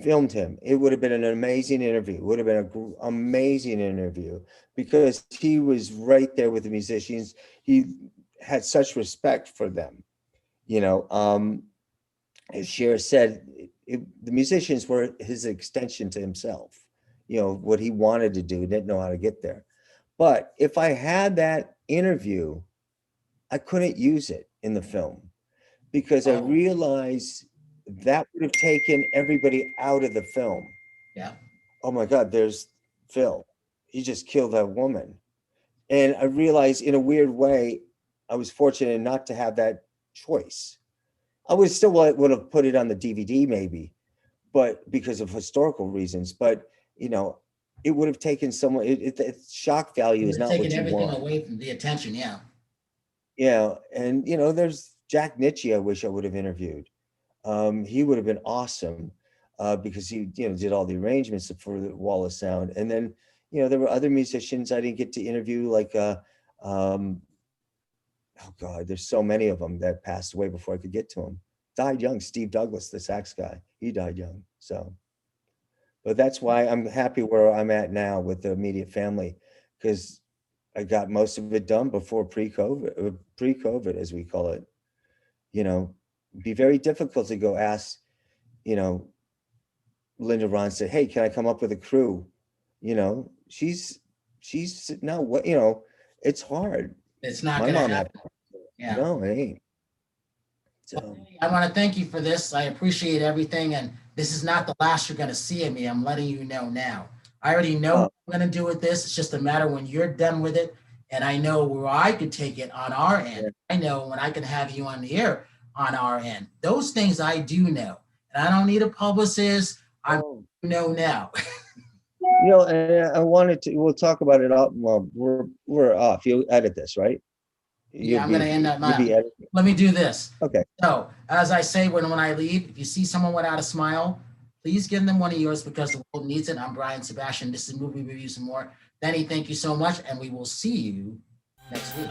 filmed him, it would have been an amazing interview. It would have been an amazing interview because he was right there with the musicians. He had such respect for them. As Cher said, the musicians were his extension to himself. What he wanted to do, didn't know how to get there. But if I had that interview I couldn't use it in the film because I
Oh.
realized that would have taken everybody out of the film.
Yeah.
Oh my God, there's Phil. He just killed that woman. And I realized in a weird way, I was fortunate not to have that choice. I would still would have put it on the DVD maybe, but because of historical reasons. But it would have taken someone. Shock value is
We're
not
taking
what you
everything
want.
away from the attention. Yeah.
Yeah, and there's Jack Nitzsche. I wish I would have interviewed. He would have been awesome because he did all the arrangements for the Wall of Sound. And then there were other musicians I didn't get to interview, like oh God, there's so many of them that passed away before I could get to them. Died young. Steve Douglas, the sax guy, he died young. So, but that's why I'm happy where I'm at now with the immediate family, because I got most of it done before pre-COVID, as we call it. Be very difficult to go ask, Linda Ronstadt, hey, can I come up with a crew? She's no, what, it's hard.
It's not
My
going to
mom
happen.
had,
Yeah.
no, it ain't.
Well, I want to thank you for this. I appreciate everything. And this is not the last you're going to see of me. I'm letting you know now. I already know what I'm going to do with this. It's just a matter when you're done with it. And I know where I could take it on our end. I know when I can have you on the air on our end. Those things I do know. And I don't need a publicist. I know now.
And I wanted to, we'll talk about it up. Well, we're off. You'll edit this, right?
Yeah, I'm going to end up.
Editing.
Let me do this.
Okay.
So, as I say, when I leave, if you see someone without a smile, please give them one of yours because the world needs it. I'm Brian Sebastian. This is Movie Reviews and More. Denny, thank you so much, and we will see you next week.